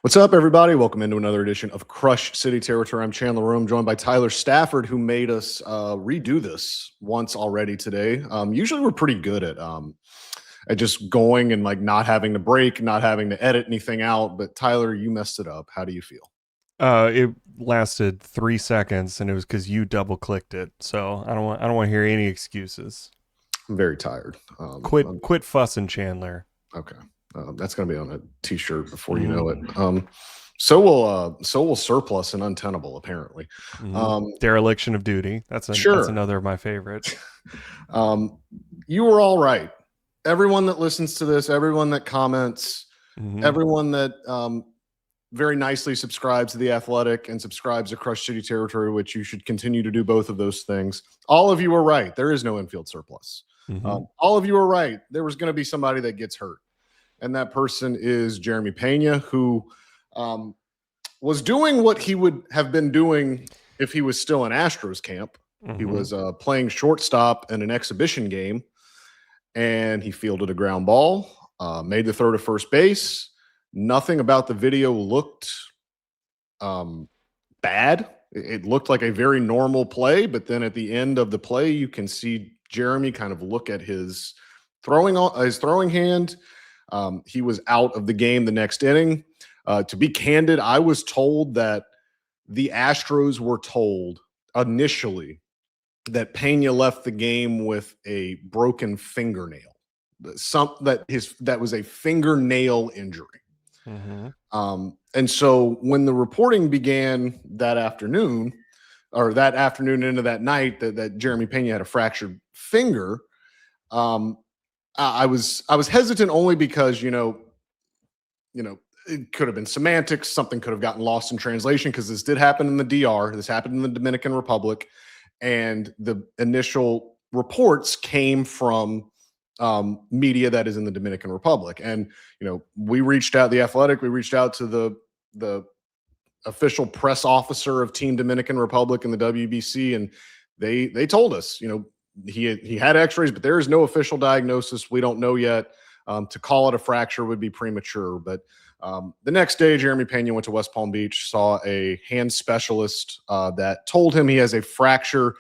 What's up, everybody? Welcome into another edition of Crush City Territory. I'm Chandler Rome, joined by Tyler Stafford, who made us redo this once already today. Usually, we're pretty good at just going and like not having to break, not having to edit anything out. But Tyler, you messed it up. How do you feel? It lasted 3 seconds, and it was because you double clicked it. So I don't want to hear any excuses. I'm very tired. Quit fussing, Chandler. Okay, that's going to be on a T-shirt before you Mhm. know it. So will surplus and untenable apparently. Dereliction of duty. That's Sure. another of my favorite. Um, you were all right. Everyone that listens to this, everyone that comments, Mhm. everyone that very nicely subscribes to The Athletic and subscribes to Crush City Territory, which you should continue to do both of those things. All of you are right. There is no infield surplus. Mhm. All of you are right. There was going to be somebody that gets hurt. And that person is Jeremy Peña, who um, was doing what he would have been doing if he was still in Astros camp. He Mhm. was playing shortstop in an exhibition game, and he fielded a ground ball, made the throw to first base. Nothing about the video looked um, bad. It looked like a very normal play, but then at the end of the play, you can see Jeremy kind of look at his throwing hand. He was out of the game the next inning. To be candid, I was told that the Astros were told initially that Pena left the game with a broken fingernail. That was a fingernail injury. Mhm. And so when the reporting began that afternoon, or that afternoon into that night, that Jeremy Pena had a fractured finger, um, I was hesitant only because it could have been semantics. Something could have gotten lost in translation because this did happen in the DR. This happened in the Dominican Republic, and the initial reports came from media that is in the Dominican Republic. And we reached out, the Athletic. We reached out to the official press officer of Team Dominican Republic and the WBC, and they told us, he had X-rays, but there is no official diagnosis. We don't know yet. To call it a fracture would be premature. But the next day, Jeremy Pena went to West Palm Beach, saw a hand specialist that told him he has a fracture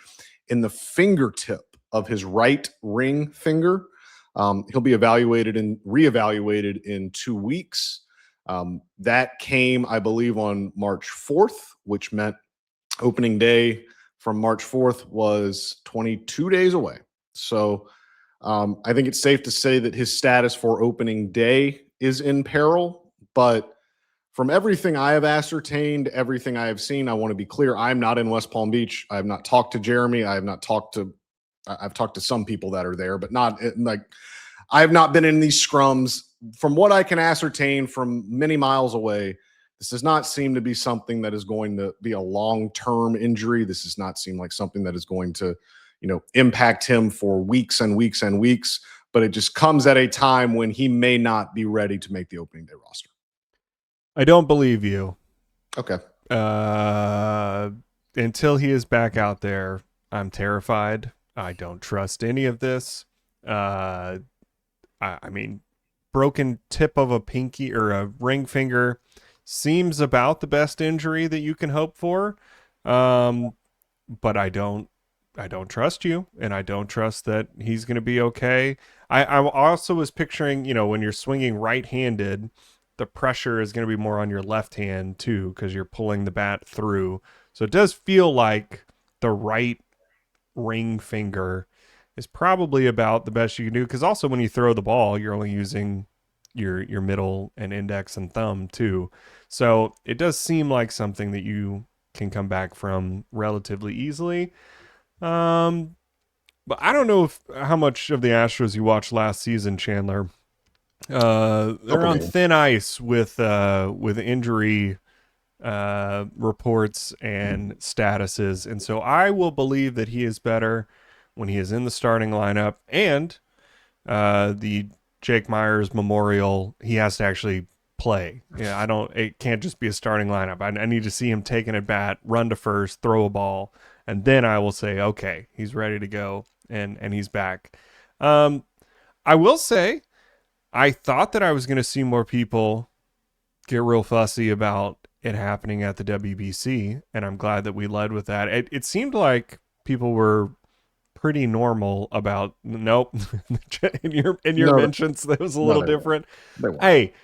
in the fingertip of his right ring finger. He'll be evaluated and reevaluated in 2 weeks. That came, I believe, on March 4th, which meant opening day from March 4th was 22 days away. So I think it's safe to say that his status for opening day is in peril. But from everything I have ascertained, everything I have seen, I want to be clear. I'm not in West Palm Beach. I have not talked to Jeremy. I've talked to some people that are there, but not like I have not been in these scrums. From what I can ascertain from many miles away, this does not seem to be something that is going to be a long-term injury. This does not seem like something that is going to, impact him for weeks and weeks and weeks. But it just comes at a time when he may not be ready to make the opening day roster. I don't believe you. Okay. Uh, until he is back out there, I'm terrified. I don't trust any of this. Uh, I mean, broken tip of a pinky or a ring finger seems about the best injury that you can hope for. Um, but I don't trust you, and I don't trust that he's going to be okay. I also was picturing, when you're swinging right-handed, the pressure is going to be more on your left hand too, because you're pulling the bat through. So it does feel like the right ring finger is probably about the best you can do. Because also when you throw the ball, you're only using your middle and index and thumb too. So it does seem like something that you can come back from relatively easily. Um, but I don't know how much of the Astros you watched last season, Chandler. They're Couple on games. thin ice with injury reports and statuses, and so I will believe that he is better when he is in the starting lineup. And the Jake Myers Memorial, he has to actually play. Yeah, I don't. It can't just be a starting lineup. I need to see him take an at bat, run to first, throw a ball, and then I will say, okay, he's ready to go, and he's back. Um, I will say, I thought that I was going to see more people get real fussy about it happening at the WBC, and I'm glad that we led with that. It seemed like people were pretty normal about nope. In your No, mentions, that was a no, little they won't. different. They won't. Hey,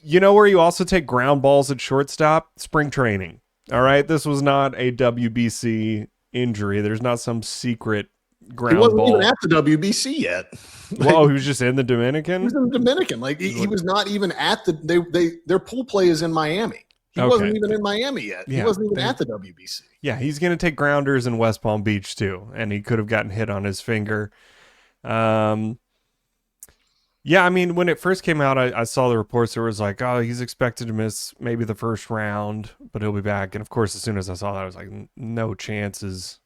you know where you also take ground balls at shortstop? Spring training. All right, this was not a WBC injury. There's not some secret He ground wasn't even ball. at the WBC yet. Like, Whoa, he was just in the he was Dominican. in the Dominican. Like he was not even at the their pool play is in Miami. He Okay, wasn't even in Miami yet. He yeah, wasn't even at the WBC. yeah, he's gonna take grounders in West Palm Beach too, and he could have gotten hit on his finger. Um, yeah, I mean, when it first came out, I saw the reports. There was like, oh, he's expected to miss maybe the first round, but he'll be back. And of course, as soon as I saw that, I was like, no chances.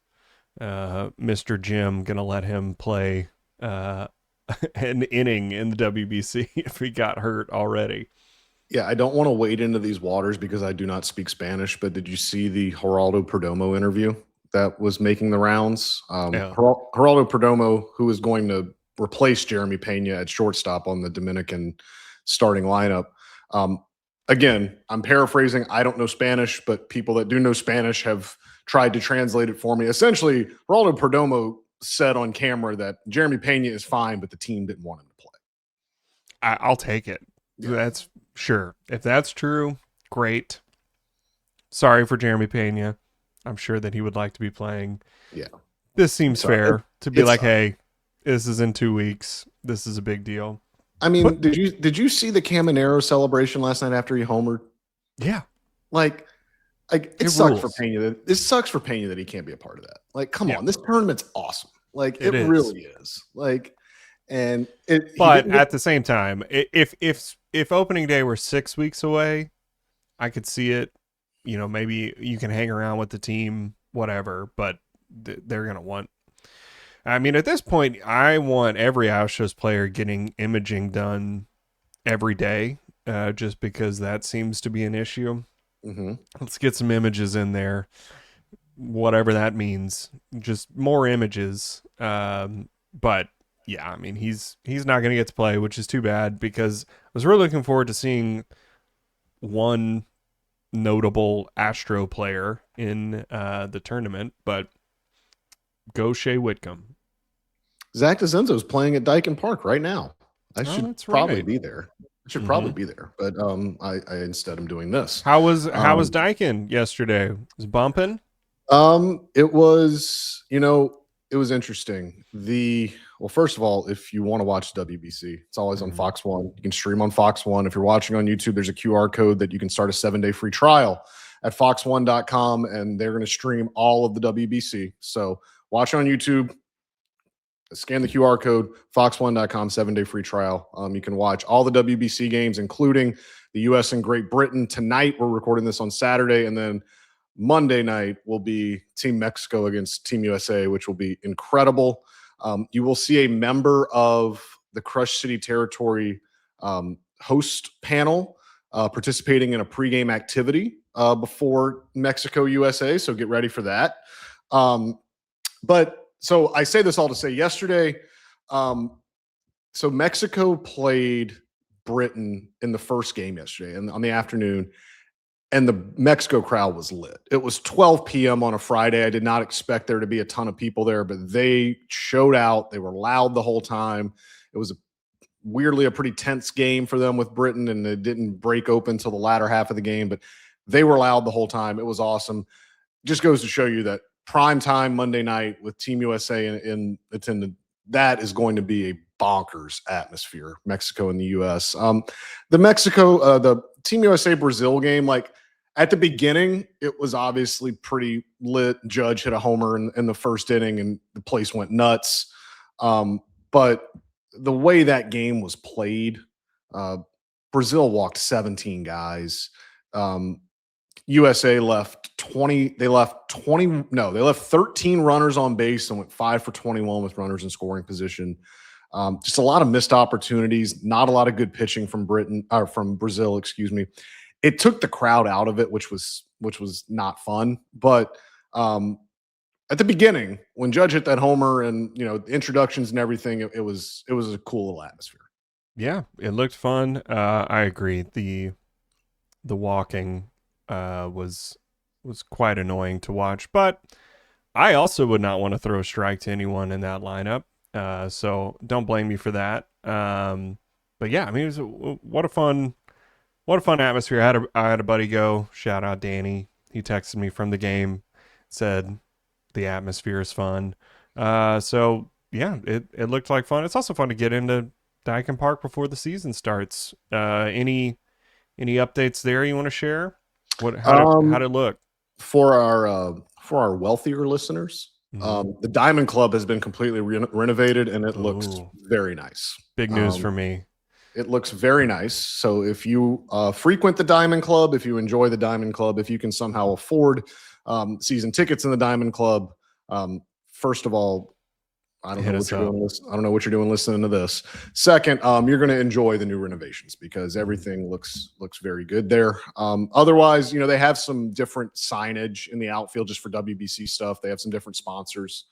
Mr. Jim gonna let him play an inning in the WBC if he got hurt already. Yeah, I don't want to wade into these waters because I do not speak Spanish, but did you see the Geraldo Perdomo interview that was making the rounds? Yeah. Geraldo Perdomo, who is going to replace Jeremy Peña at shortstop on the Dominican starting lineup. Again, I'm paraphrasing. I don't know Spanish, but people that do know Spanish have tried to translate it for me. Essentially, Geraldo Perdomo said on camera that Jeremy Peña is fine, but the team didn't want him to play. I'll take it. Yeah. That's sure. If that's true, great. Sorry for Jeremy Pena. I'm sure that he would like to be playing. Yeah. This seems fair to be like, tough. hey, this is in 2 weeks. This is a big deal. I mean, did you see the Caminero celebration last night after he homered? Yeah. Like it sucks for Peña. It sucks for Peña that he can't be a part of that. Like, come on, this tournament's awesome. Like, it really is. Like, and it. But at the same time, if opening day were 6 weeks away, I could see it. You know, maybe you can hang around with the team, whatever. But they're gonna want. I mean, at this point, I want every Astros player getting imaging done every day, just because that seems to be an issue. Mm-hmm. Let's get some images in there, whatever that means. Just more images. But yeah, I mean, he's not going to get to play, which is too bad because I was really looking forward to seeing one notable Astro player in the tournament. But go Shea Whitcomb. Zach DeCenzo's playing at Dyken Park right now. I should probably be there. I should probably be there, but I instead am doing this. How was Dyken yesterday? Was it bumping? It was, it was interesting. Well, first of all, if you want to watch WBC, it's always on Fox One. You can stream on Fox One. If you're watching on YouTube, there's a QR code that you can start a 7-day free trial at fox1.com, and they're going to stream all of the WBC. So watch on YouTube. Scan the QR code, fox1.com, 7-day free trial. You can watch all the WBC games, including the U.S. and Great Britain. Tonight, we're recording this on Saturday, and then Monday night will be Team Mexico against Team USA, which will be incredible. You will see a member of the Crush City Territory host panel participating in a pregame activity before Mexico USA, so get ready for that. So I say this all to say yesterday, so Mexico played Britain in the first game yesterday and on the afternoon, and the Mexico crowd was lit. It was 12 p.m. on a Friday. I did not expect there to be a ton of people there, but they showed out. They were loud the whole time. It was weirdly a pretty tense game for them with Britain, and it didn't break open until the latter half of the game, but they were loud the whole time. It was awesome. Just goes to show you that prime time Monday night with Team USA in attendance, that is going to be a bonkers atmosphere. Mexico and the U.S. The Team USA Brazil game, like at the beginning, it was obviously pretty lit. Judge hit a homer in the first inning, and the place went nuts. But the way that game was played, Brazil walked 17 guys. USA left 20. They left 13 runners on base and went 5 for 21 with runners in scoring position. Just a lot of missed opportunities, not a lot of good pitching from Brazil, excuse me. It took the crowd out of it, which was not fun. But at the beginning, when Judge hit that homer and the introductions and everything, it was a cool little atmosphere. Yeah, it looked fun. I agree. the walking was quite annoying to watch. But I also would not want to throw a strike to anyone in that lineup. So don't blame me for that. But yeah, I mean, what a fun atmosphere. I had a buddy go. Shout out Danny. He texted me from the game, said the atmosphere is fun. So yeah, it looked like fun. It's also fun to get into Dyken Park before the season starts. Any updates there you want to share? How'd it look? For our wealthier listeners, the Diamond Club has been completely renovated, and it looks very nice. Big news for me. It looks very nice. So if you frequent the Diamond Club, if you enjoy the Diamond Club, if you can somehow afford season tickets in the Diamond Club, first of all, I don't know what you're doing listening to this. Second, you're going to enjoy the new renovations because everything looks very good there. Otherwise, they have some different signage in the outfield just for WBC stuff. They have some different sponsors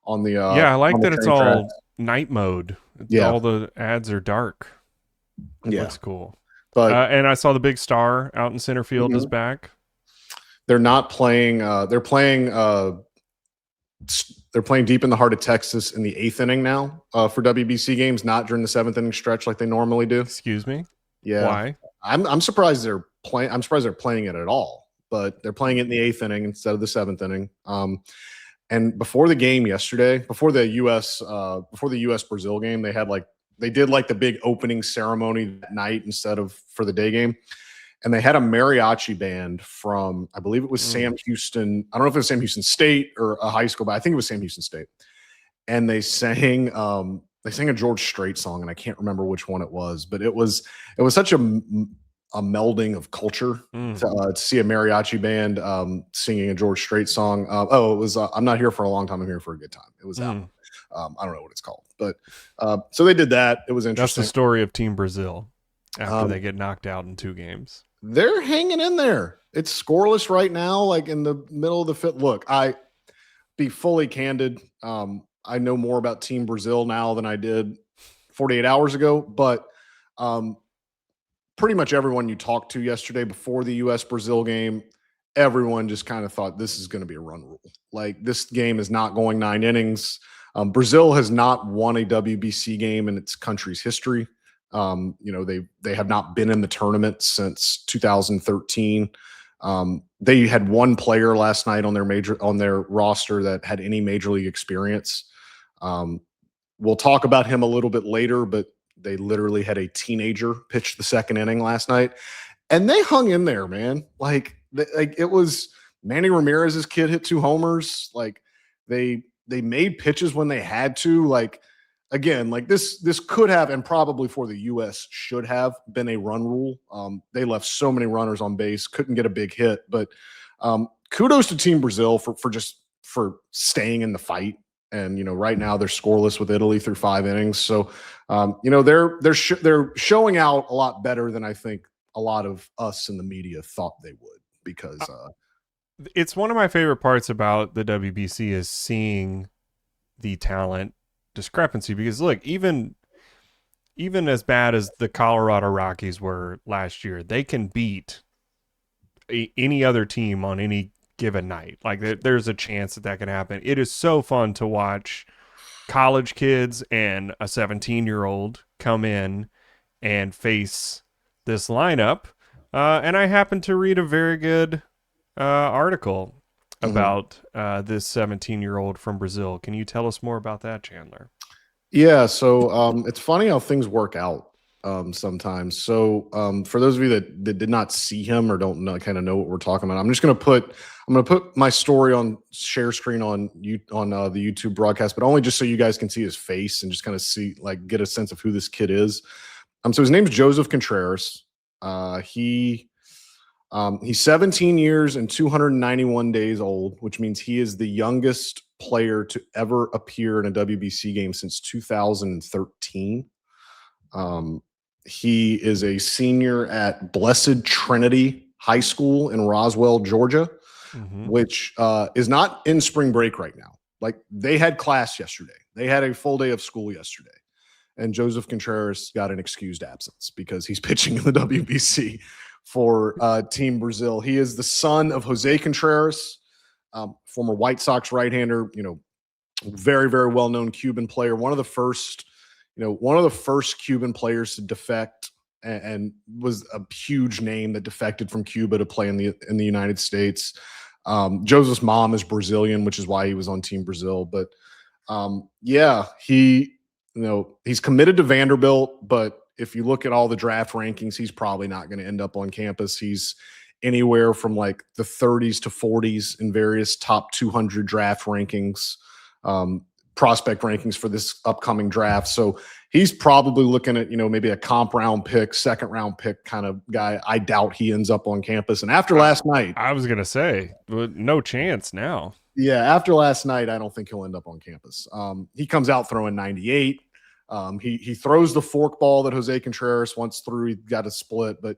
on the I like that it's all night mode. Yeah, all the ads are dark. It looks cool. But and I saw the big star out in center field is back. They're not playing. They're playing deep in the heart of Texas in the 8th inning now for WBC games, not during the 7th inning stretch like they normally do. Excuse me? Yeah. Why? I'm surprised they're playing. I'm surprised they're playing it at all, but they're playing it in the 8th inning instead of the 7th inning. And before the game yesterday, before the U.S. Brazil game, they did the big opening ceremony that night instead of for the day game. And they had a mariachi band from, I believe it was Sam Houston. I don't know if it was Sam Houston State or a high school, but I think it was Sam Houston State. And they sang a George Strait song, and I can't remember which one it was, but it was such a melding of culture to see a mariachi band singing a George Strait song. It was I'm not here for a long time. I'm here for a good time. It was out. I don't know what it's called, but so they did that. It was interesting. That's the story of Team Brazil after they get knocked out in 2 games. They're hanging in there. It's scoreless right now, in the middle of the 5th. Look, I be fully candid. I know more about Team Brazil now than I did 48 hours ago, but pretty much everyone you talked to yesterday before the U.S. Brazil game, everyone just kind of thought this is going to be a run rule. This game is not going 9 innings. Brazil has not won a WBC game in its country's history. They have not been in the tournament since 2013. They had one player last night on their roster that had any major league experience. We'll talk about him a little bit later, but they literally had a teenager pitch the 2nd inning last night, and they hung in there, man. It was Manny Ramirez's kid hit 2 homers. They made pitches when they had to. Again, this could have, and probably for the U.S. should have been a run rule. They left so many runners on base, couldn't get a big hit. But kudos to Team Brazil for staying in the fight. And right now they're scoreless with Italy through 5 innings. So they're showing out a lot better than I think a lot of us in the media thought they would. Because it's one of my favorite parts about the WBC is seeing the talent discrepancy, because look, even as bad as the Colorado Rockies were last year, they can beat any other team on any given night. There's a chance that can happen. It is so fun to watch college kids and a 17-year-old come in and face this lineup. And I happened to read a very good article about this 17-year-old from Brazil. Can you tell us more about that, Chandler? Yeah, so it's funny how things work out sometimes. So for those of you that did not see him or don't kind of know what we're talking about, I'm going to put my story on share screen on the YouTube broadcast, but only just so you guys can see his face and just kind of see, get a sense of who this kid is. So his name's Joseph Contreras. He's 17 years and 291 days old, which means he is the youngest player to ever appear in a WBC game since 2013. He is a senior at Blessed Trinity High School in Roswell, Georgia, which is not in spring break right now. They had class yesterday. They had a full day of school yesterday. And Joseph Contreras got an excused absence because he's pitching in the WBC for Team Brazil. He is the son of Jose Contreras, former White Sox right-hander, very, very well-known Cuban player, one of the first Cuban players to defect, and was a huge name that defected from Cuba to play in the United States. Joseph's mom is Brazilian, which is why he was on Team Brazil. But he's committed to Vanderbilt, but if you look at all the draft rankings, he's probably not going to end up on campus. He's anywhere from like the 30s to 40s in various top 200 draft rankings, prospect rankings for this upcoming draft. So he's probably looking at, maybe a comp round pick, second round pick kind of guy. I doubt he ends up on campus. And after last night, I was going to say, no chance now. Yeah, after last night, I don't think he'll end up on campus. He comes out throwing 98. He throws the fork ball that Jose Contreras once threw. He got a split, but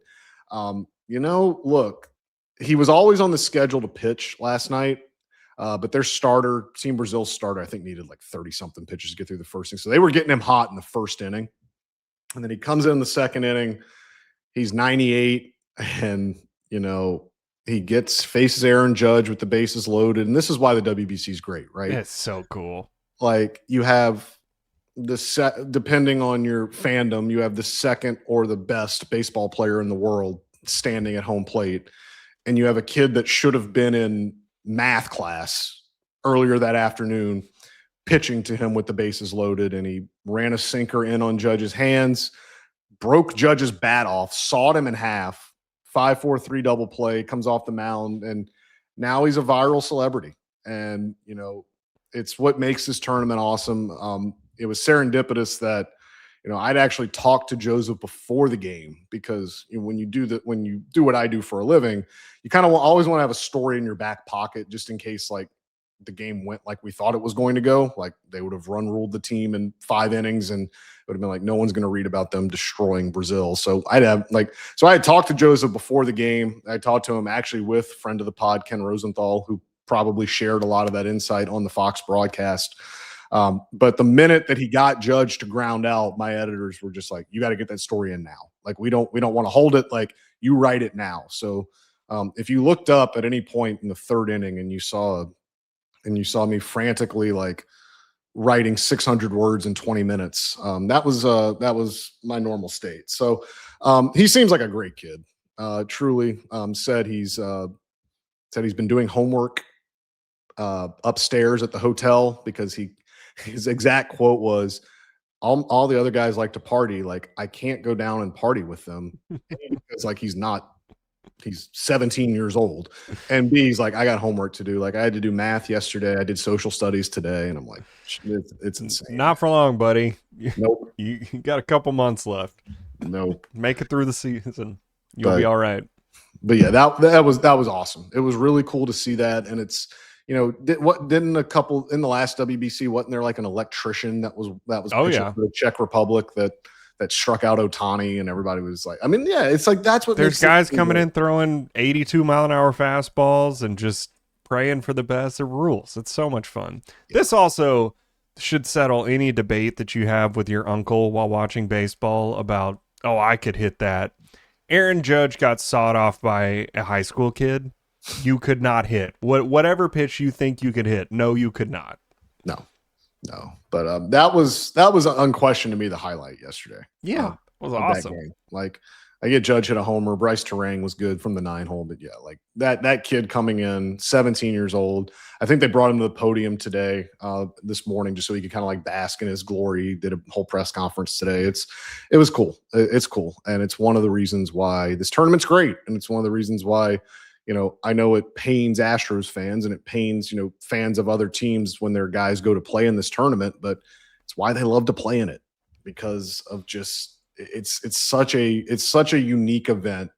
look, he was always on the schedule to pitch last night. But their starter, Team Brazil's starter, I think needed like 30-something pitches to get through the first inning. So they were getting him hot in the first inning. And then he comes in the second inning. He's 98, and, he faces Aaron Judge with the bases loaded. And this is why the WBC is great, right? It's so cool. Like, you have depending on your fandom, you have the second or the best baseball player in the world standing at home plate. And you have a kid that should have been in math class earlier that afternoon pitching to him with the bases loaded, and he ran a sinker in on Judge's hands, broke Judge's bat off, sawed him in half, 5-4-3 double play, comes off the mound, and now he's a viral celebrity. And it's what makes this tournament awesome. It was serendipitous that I'd actually talked to Joseph before the game, because when you do what I do for a living, you kind of always want to have a story in your back pocket just in case like the game went like we thought it was going to go. Like, they would have ruled the team in 5 innings, and it would have been like no one's going to read about them destroying Brazil. So I had talked to Joseph before the game. I talked to him actually with friend of the pod, Ken Rosenthal, who probably shared a lot of that insight on the Fox broadcast. But the minute that he got Judge to ground out, my editors were just like, you got to get that story in now. Like, we don't want to hold it. Like, you write it now. So if you looked up at any point in the third inning and you saw me frantically like writing 600 words in 20 minutes, that was my normal state. So he seems like a great kid. Truly, said he's been doing homework upstairs at the hotel, because his exact quote was, all the other guys like to party. Like, I can't go down and party with them because like he's 17 years old. And B, he's like, I got homework to do. Like, I had to do math yesterday. I did social studies today. And I'm like, it's insane. Not for long, buddy. Nope. You got a couple months left. Nope. Make it through the season. You'll be all right. But yeah, that was awesome. It was really cool to see that. And it's, didn't a couple in the last WBC, wasn't there like an electrician that was pitching for the Czech Republic that struck out Ohtani, and everybody was like, it's like, that's what there's guys coming in throwing 82-mile-an-hour fastballs and just praying for the best. It rules. It's so much fun. Yeah. This also should settle any debate that you have with your uncle while watching baseball about, oh, I could hit that. Aaron Judge got sawed off by a high school kid. You could not hit whatever pitch you think you could hit. No, you could not. No. But that was unquestioned to me the highlight yesterday. Yeah, it was awesome. Like, I get Judge hit a homer. Bryce Terang was good from the 9 hole, but yeah, like that kid coming in, 17 years old. I think they brought him to the podium today, this morning, just so he could kind of like bask in his glory. He did a whole press conference today. It was cool. It's cool, and it's one of the reasons why this tournament's great, and it's one of the reasons why. I know it pains Astros fans, and it pains, fans of other teams when their guys go to play in this tournament, but it's why they love to play in it, because of just, it's such a unique event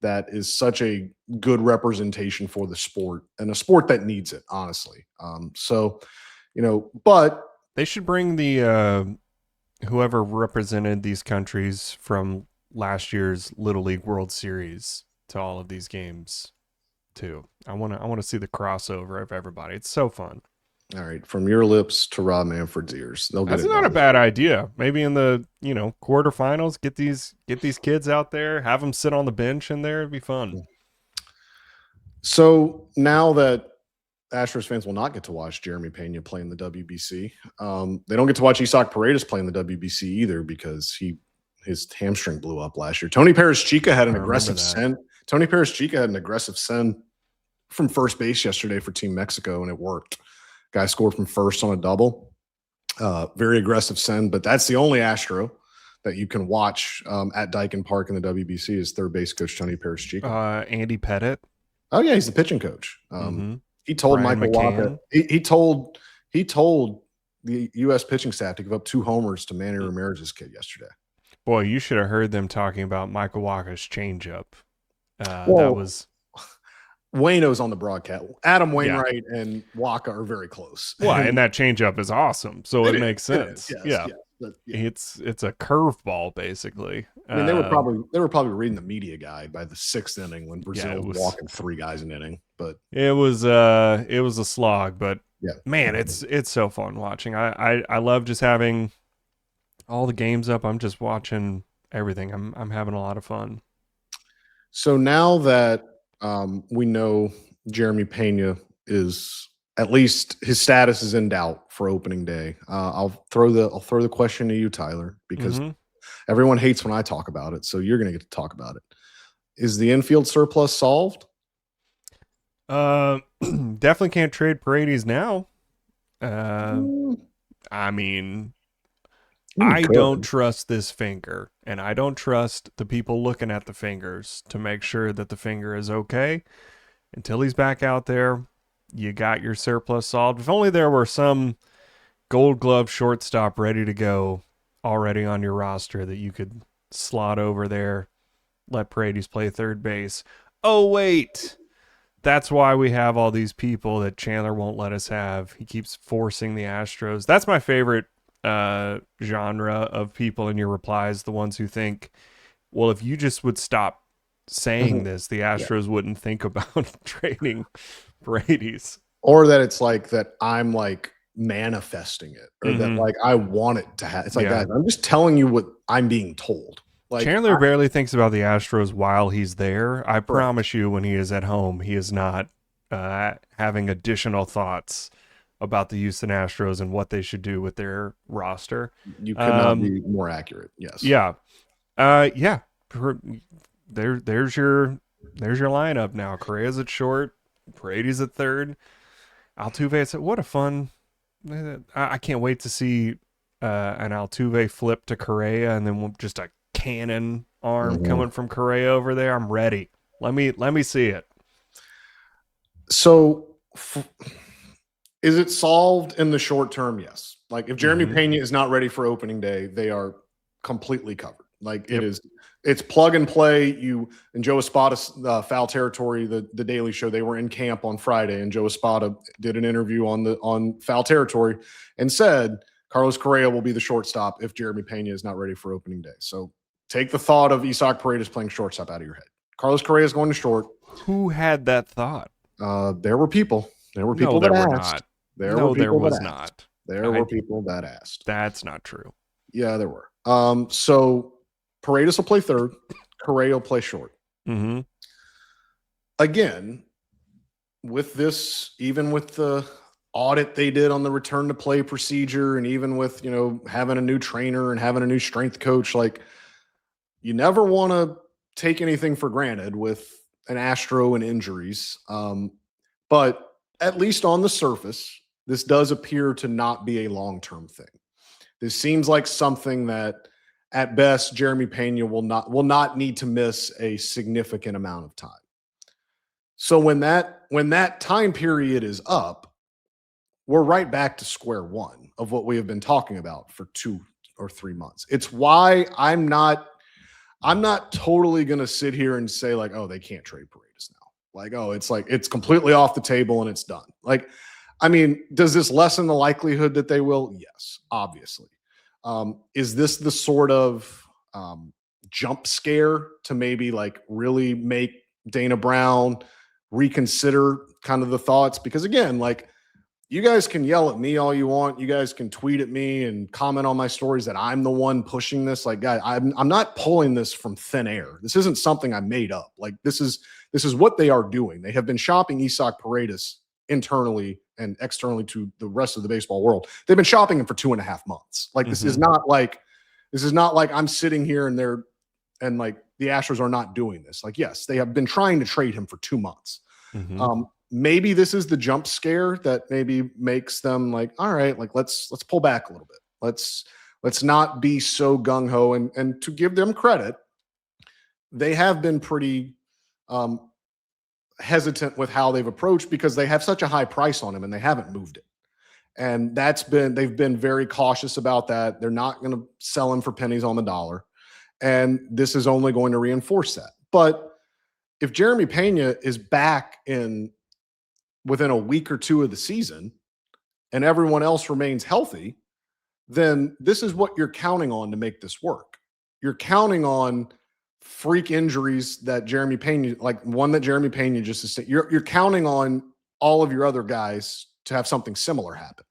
that is such a good representation for the sport, and a sport that needs it, honestly. But they should bring the, whoever represented these countries from last year's Little League World Series to all of these games too. I want to see the crossover of everybody. It's so fun. All right, from your lips to Rob Manfred's ears. They'll get That's it not a done. bad idea. Maybe in the quarterfinals, get these kids out there, have them sit on the bench in there. It'd be fun. So now that Astros fans will not get to watch Jeremy Peña play in the WBC, they don't get to watch Isaac Paredes play in the WBC either because his hamstring blew up last year. Tony Perez-Chica had an aggressive send. Tony Perez-Chica had an aggressive send from first base yesterday for Team Mexico, and it worked. Guy scored from first on a double. Very aggressive send, but that's the only Astro that you can watch at Dyken Park in the WBC is third base coach Tony Perez-Chica. Andy Pettit. Oh yeah, he's the pitching coach. He told Brian Michael McCann. Wacha. He told the U.S. pitching staff to give up 2 homers to Manny Ramirez's kid yesterday. Boy, you should have heard them talking about Michael Wacha's changeup. That was Waino's on the broadcast. Adam Wainwright and Wacha are very close. Well, and that changeup is awesome, so it makes sense. Yes. It's a curveball basically. I mean, they were probably reading the media guide by the 6th inning when Brazil was walking 3 guys an inning. But it was a slog. But yeah, man, it's so fun watching. I love just having all the games up. I'm just watching everything. I'm having a lot of fun. So now that we know Jeremy Peña is at least his status is in doubt for opening day. I'll throw the question to you, Tyler, because everyone hates when I talk about it. So you're going to get to talk about it. Is the infield surplus solved? Definitely can't trade Paredes now. I mean, I don't trust this finger, and I don't trust the people looking at the fingers to make sure that the finger is okay. Until he's back out there, you got your surplus solved. If only there were some Gold Glove shortstop ready to go already on your roster that you could slot over there, let Paredes play third base. Oh, wait. That's why we have all these people that Chandler won't let us have. He keeps forcing the Astros. That's my favorite genre of people in your replies, the ones who think, well, if you just would stop saying this, the Astros wouldn't think about trading Paredes. Or that it's like that I'm like manifesting it, or that like I want it to happen. It's like that. I'm just telling you what I'm being told. Like Chandler barely thinks about the Astros while he's there. I promise you, when he is at home, he is not having additional thoughts about the Houston Astros and what they should do with their roster. You could not be more accurate. Yes. Yeah. There's your lineup now. Correa's at short, Paredes at third, Altuve. What a fun! I can't wait to see an Altuve flip to Correa, and then just a cannon arm coming from Correa over there. I'm ready. Let me see it. So, is it solved in the short term? Yes. Like if Jeremy Peña is not ready for opening day, they are completely covered. Like it's plug and play. You and Joe Espada, Foul Territory, the Daily Show, they were in camp on Friday, and Joe Espada did an interview on Foul Territory and said Carlos Correa will be the shortstop if Jeremy Peña is not ready for opening day. So take the thought of Isaac Paredes playing shortstop out of your head. Carlos Correa is going to short. Who had that thought? There were people. There were people that asked. There was not. There were people that asked. That's not true. Yeah, there were. So Paredes will play third. Correa will play short. Again, with this, even with the audit they did on the return to play procedure, and even with, having a new trainer and having a new strength coach, like you never want to take anything for granted with an Astro and injuries. But at least on the surface, this does appear to not be a long-term thing. This seems like something that at best Jeremy Peña will not need to miss a significant amount of time. So when that time period is up, we're right back to square one of what we have been talking about for 2 or 3 months. It's why I'm not totally going to sit here and say like, oh, they can't trade Paredes now. Like, oh, it's completely off the table and it's done. Like, I mean, does this lessen the likelihood that they will? Yes, obviously. Is this the sort of jump scare to maybe like really make Dana Brown reconsider kind of the thoughts? Because again, like you guys can yell at me all you want. You guys can tweet at me and comment on my stories that I'm the one pushing this. Like, guys, I'm not pulling this from thin air. This isn't something I made up. Like, this is what they are doing. They have been shopping Isaac Paredes internally and externally to the rest of the baseball world. They've been shopping him for 2.5 months. Like, this is not like I'm sitting here and like the Astros are not doing this. Like, yes, they have been trying to trade him for 2 months. Maybe this is the jump scare that maybe makes them like, all right, like let's pull back a little bit. Let's not be so gung ho. And to give them credit, they have been pretty hesitant with how they've approached because they have such a high price on him and they haven't moved it. And they've been very cautious about that. They're not going to sell him for pennies on the dollar. And this is only going to reinforce that. But if Jeremy Peña is back within a week or two of the season and everyone else remains healthy, then this is what you're counting on to make this work. You're counting on freak injuries that Jeremy Peña, like one that Jeremy Peña just said. You're counting on all of your other guys to have something similar happen.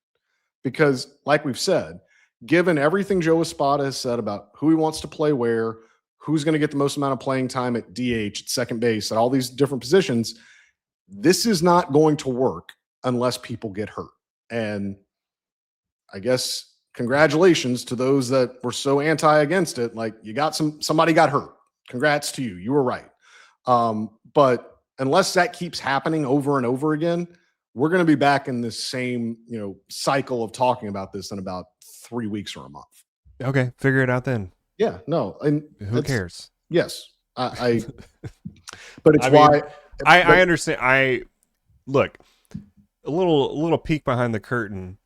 Because like we've said, given everything Joe Espada has said about who he wants to play where, who's going to get the most amount of playing time at DH, at second base, at all these different positions, this is not going to work unless people get hurt. And I guess congratulations to those that were so against it. Like, you got somebody got hurt. Congrats to you. You were right. But unless that keeps happening over and over again, we're going to be back in this same, cycle of talking about this in about 3 weeks or a month. Okay. Figure it out then. Yeah, no. And who cares? Yes. I but it's why I understand. Look, a little peek behind the curtain.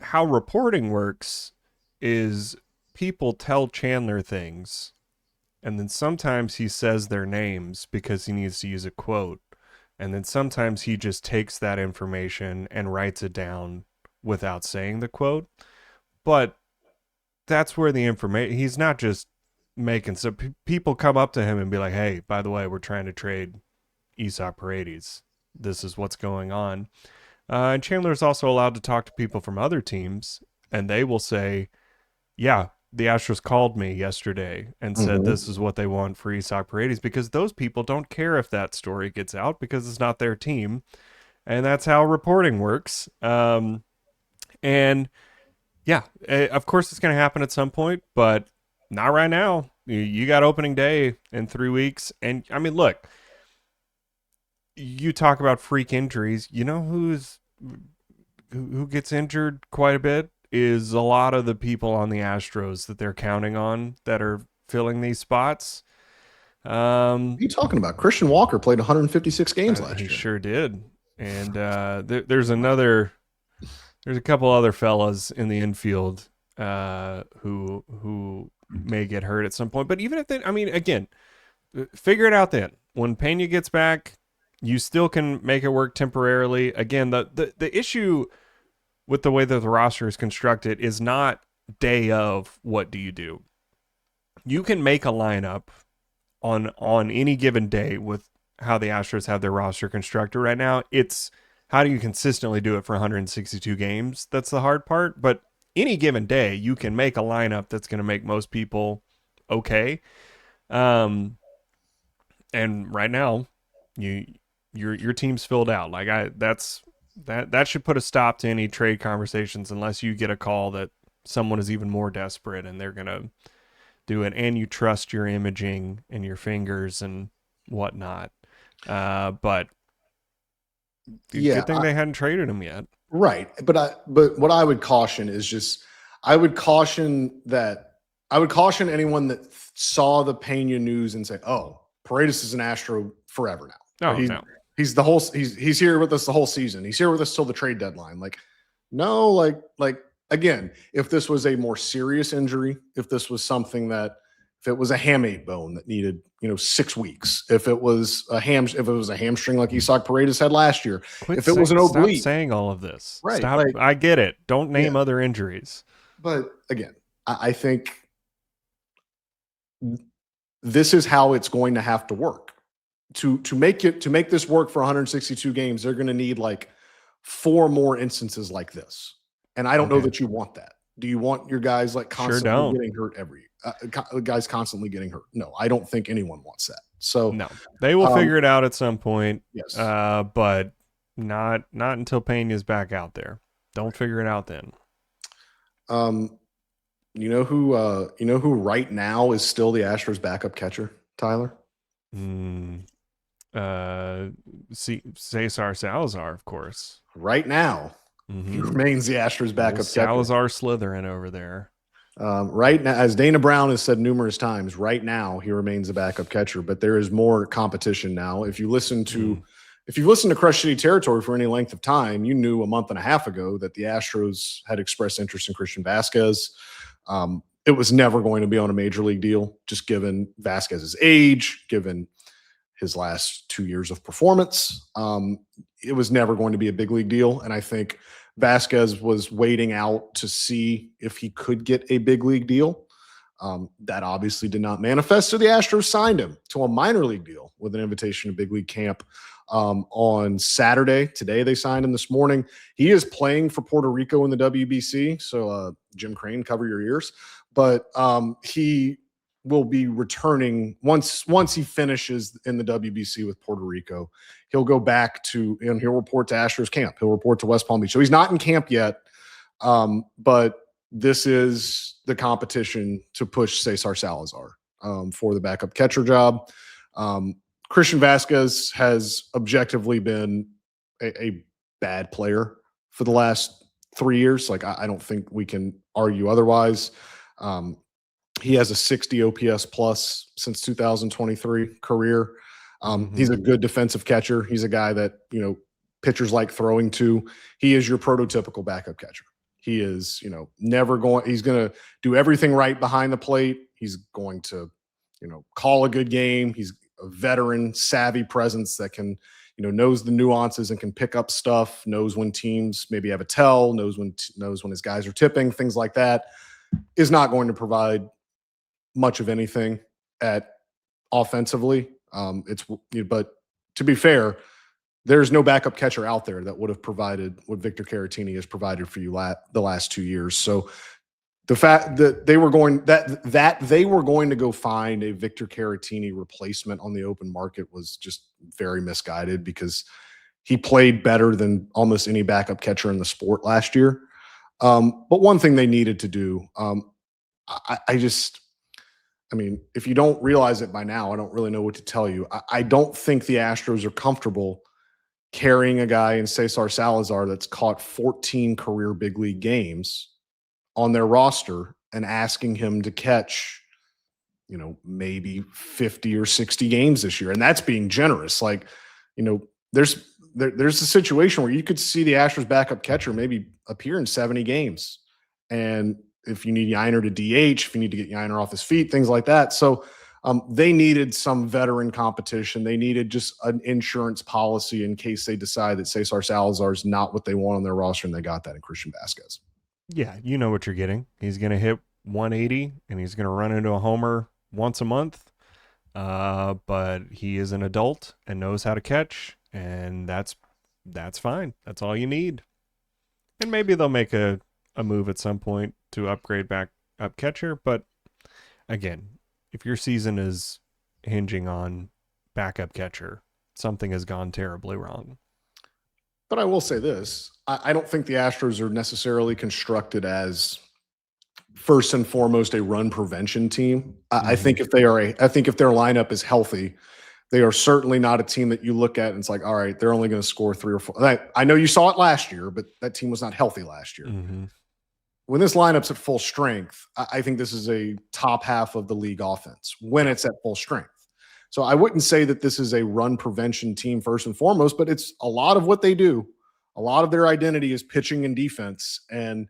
How reporting works is people tell Chandler things, and then sometimes he says their names because he needs to use a quote, and then sometimes he just takes that information and writes it down without saying the quote. But that's where the information, he's not just making, so people come up to him and be like, hey, by the way, we're trying to trade Isaac Paredes. This is what's going on. And Chandler's also allowed to talk to people from other teams, and they will say, yeah, the Astros called me yesterday and said this is what they want for Isaac Paredes, because those people don't care if that story gets out because it's not their team. And that's how reporting works. And yeah, of course it's going to happen at some point, but not right now. You got opening day in 3 weeks. And I mean, look, you talk about freak injuries. You know who gets injured quite a bit is a lot of the people on the Astros that they're counting on that are filling these spots. What are you talking about? Christian Walker played 156 games last year. He sure did. And there's a couple other fellas in the infield who may get hurt at some point. But even if they, I mean, again, figure it out then. When Peña gets back, you still can make it work temporarily. Again, the issue with the way that the roster is constructed is not day of what do you do. You can make a lineup on any given day with how the Astros have their roster constructed right now. It's how do you consistently do it for 162 games? That's the hard part. But any given day, you can make a lineup that's going to make most people okay. And right now, your team's filled out. Like that should put a stop to any trade conversations unless you get a call that someone is even more desperate and they're going to do it, and you trust your imaging and your fingers and whatnot. But good thing they hadn't traded him yet. Right. But what I would caution is just, I would caution anyone that saw the Peña news and say, oh, Paredes is an Astro forever now. Oh, no. He's here with us the whole season. He's here with us till the trade deadline. Like, no, like again, if this was a more serious injury, if this was something that, if it was a hamate bone that needed, 6 weeks, if it was a hamstring like Isaac Paredes had last year, if it was an oblique. Stop saying all of this. Right. Stop. I get it. Don't name other injuries. But again, I think this is how it's going to have to work. To make this work for 162 games, they're going to need like 4 more instances like this. And I don't know Okay. that you want that. Do you want your guys like Sure constantly don't. getting hurt guys constantly getting hurt? No, I don't think anyone wants that. So No, they will figure it out at some point. yes. But not until Peña's back out there. Don't figure it out then. You know who right now is still the Astros backup catcher, Tyler? Cesar Salazar, of course. Right now, he remains the Astros backup catcher. Salazar Slytherin over there. Right now, as Dana Brown has said numerous times, right now he remains a backup catcher, but there is more competition now. If you've listened to Crush City Territory for any length of time, you knew a month and a half ago that the Astros had expressed interest in Christian Vázquez. It was never going to be on a major league deal, just given Vázquez's age, given his last 2 years of performance. It was never going to be a big league deal. And I think Vázquez was waiting out to see if he could get a big league deal. That obviously did not manifest. So the Astros signed him to a minor league deal with an invitation to big league camp on Saturday. Today they signed him this morning. He is playing for Puerto Rico in the WBC. So Jim Crane, cover your ears. But he will be returning once he finishes in the WBC with Puerto Rico. He'll go back and he'll report to Astros camp. He'll report to West Palm Beach. So he's not in camp yet, but this is the competition to push Cesar Salazar for the backup catcher job. Christian Vázquez has objectively been a bad player for the last 3 years. Like, I don't think we can argue otherwise. He has a 60 OPS plus since 2023 career. He's a good defensive catcher. He's a guy that, pitchers like throwing to. He is your prototypical backup catcher. He is, he's going to do everything right behind the plate. He's going to, call a good game. He's a veteran, savvy presence that can, knows the nuances and can pick up stuff, knows when teams maybe have a tell, knows when his guys are tipping, things like that. Is not going to provide much of anything at offensively. But to be fair, there's no backup catcher out there that would have provided what Victor Caratini has provided for you the last 2 years. So the fact that they were going to go find a Victor Caratini replacement on the open market was just very misguided, because he played better than almost any backup catcher in the sport last year. But one thing they needed to do, if you don't realize it by now, I don't really know what to tell you. I don't think the Astros are comfortable carrying a guy in Cesar Salazar that's caught 14 career big league games on their roster and asking him to catch, maybe 50 or 60 games this year. And that's being generous. Like, there's a situation where you could see the Astros backup catcher maybe appear in 70 games. And if you need Yiner to DH, if you need to get Yiner off his feet, things like that. So they needed some veteran competition. They needed just an insurance policy in case they decide that Cesar Salazar is not what they want on their roster, and they got that in Christian Vázquez. Yeah, you know what you're getting. He's going to hit 180, and he's going to run into a homer once a month. But he is an adult and knows how to catch, and that's fine. That's all you need. And maybe they'll make a move at some point to upgrade back up catcher. But again, if your season is hinging on backup catcher, something has gone terribly wrong. But I will say this. I don't think the Astros are necessarily constructed as first and foremost a run prevention team. I think if their lineup is healthy, they are certainly not a team that you look at and it's like, all right, they're only going to score 3 or 4. I know you saw it last year, but that team was not healthy last year. When this lineup's at full strength, I think this is a top half of the league offense when it's at full strength. So I wouldn't say that this is a run prevention team first and foremost, but it's a lot of what they do. A lot of their identity is pitching and defense. And,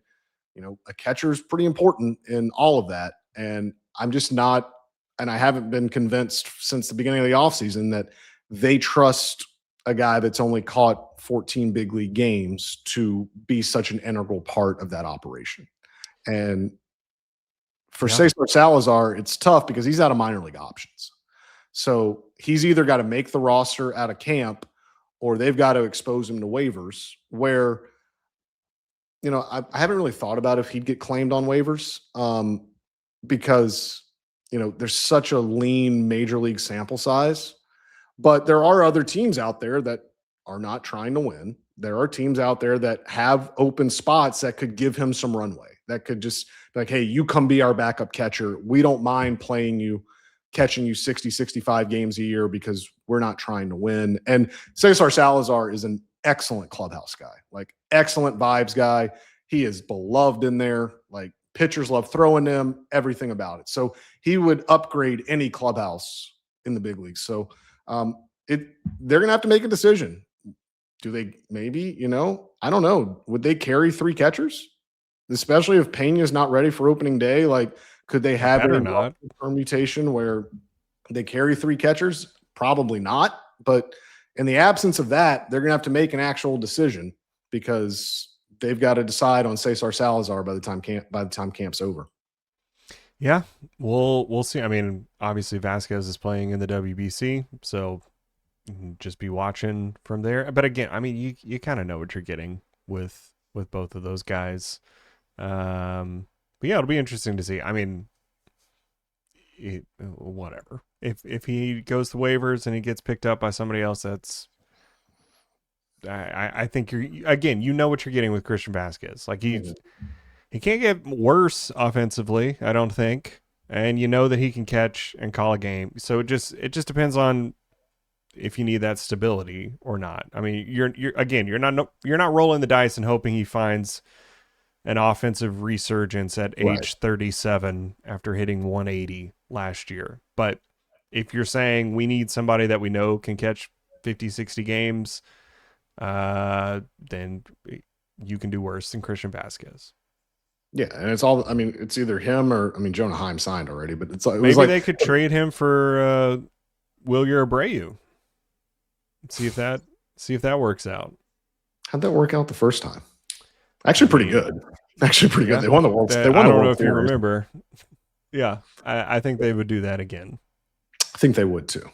a catcher is pretty important in all of that. And I'm just not, and I haven't been convinced since the beginning of the offseason that they trust a guy that's only caught 14 big league games to be such an integral part of that operation. And for Cesar Salazar, it's tough because he's out of minor league options. So he's either got to make the roster out of camp, or they've got to expose him to waivers where, I haven't really thought about if he'd get claimed on waivers because, there's such a lean major league sample size. But there are other teams out there that are not trying to win. There are teams out there that have open spots that could give him some runway, that could just be like, hey, you come be our backup catcher. We don't mind playing you, catching you 60, 65 games a year because we're not trying to win. And Cesar Salazar is an excellent clubhouse guy, like excellent vibes guy. He is beloved in there. Like pitchers love throwing him, everything about it. So he would upgrade any clubhouse in the big leagues. So they're going to have to make a decision. Do they maybe, I don't know. Would they carry 3 catchers? Especially if Peña is not ready for opening day? Like, could they have a permutation where they carry 3 catchers? Probably not. But in the absence of that, they're going to have to make an actual decision because they've got to decide on Cesar Salazar by the time camp's over. Yeah, we'll see. I mean, obviously Vázquez is playing in the WBC, so just be watching from there. But again, I mean, you kind of know what you're getting with both of those guys. But yeah, it'll be interesting to see. I mean, whatever. If he goes to waivers and he gets picked up by somebody else, that's I think you know what you're getting with Christian Vázquez. Like he can't get worse offensively, I don't think. And you know that he can catch and call a game. So it just depends on if you need that stability or not. I mean, you're not rolling the dice and hoping he finds an offensive resurgence at age 37 after hitting 180 last year. But if you're saying we need somebody that we know can catch 50, 60 games, then you can do worse than Christian Vázquez. Yeah, and it's either him or, Jonah Heim signed already, but maybe they could trade him for Wilyer Abreu. See if that works out. How'd that work out the first time? Actually, pretty good. Good. They won the World Series. I don't know if you remember. Yeah, I think they would do that again. I think they would too.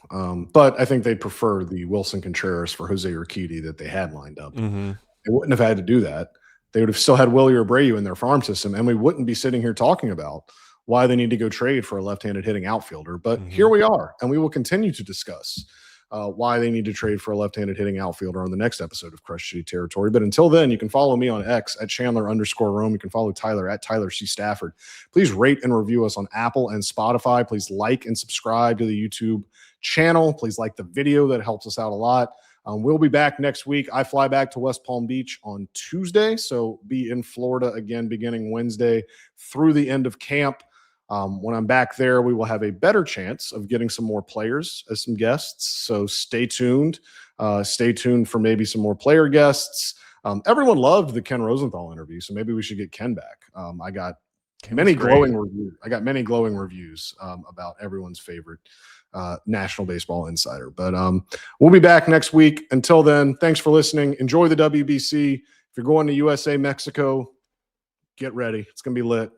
But I think they'd prefer the Wilson Contreras for Jose Urquidy that they had lined up. Mm-hmm. They wouldn't have had to do that. They would have still had Wilyer Abreu in their farm system, and we wouldn't be sitting here talking about why they need to go trade for a left-handed hitting outfielder. But here we are, and we will continue to discuss why they need to trade for a left-handed hitting outfielder on the next episode of Crush City Territory. But until then, you can follow me on X at Chandler_Rome. You can follow Tyler at Tyler C. Stafford. Please rate and review us on Apple and Spotify. Please like and subscribe to the YouTube channel. Please like the video. That helps us out a lot. We'll be back next week. I fly back to West Palm Beach on Tuesday, so be in Florida again beginning Wednesday through the end of camp. When I'm back there, we will have a better chance of getting some more players as some guests. So stay tuned. Stay tuned for maybe some more player guests. Everyone loved the Ken Rosenthal interview, so maybe we should get Ken back. I got many glowing reviews about everyone's favorite National Baseball Insider. But we'll be back next week. Until then, thanks for listening. Enjoy the WBC. If you're going to USA, Mexico, get ready. It's going to be lit.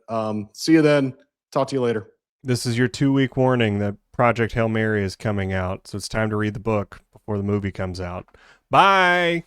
See you then. Talk to you later. This is your 2-week warning that Project Hail Mary is coming out, so it's time to read the book before the movie comes out. Bye!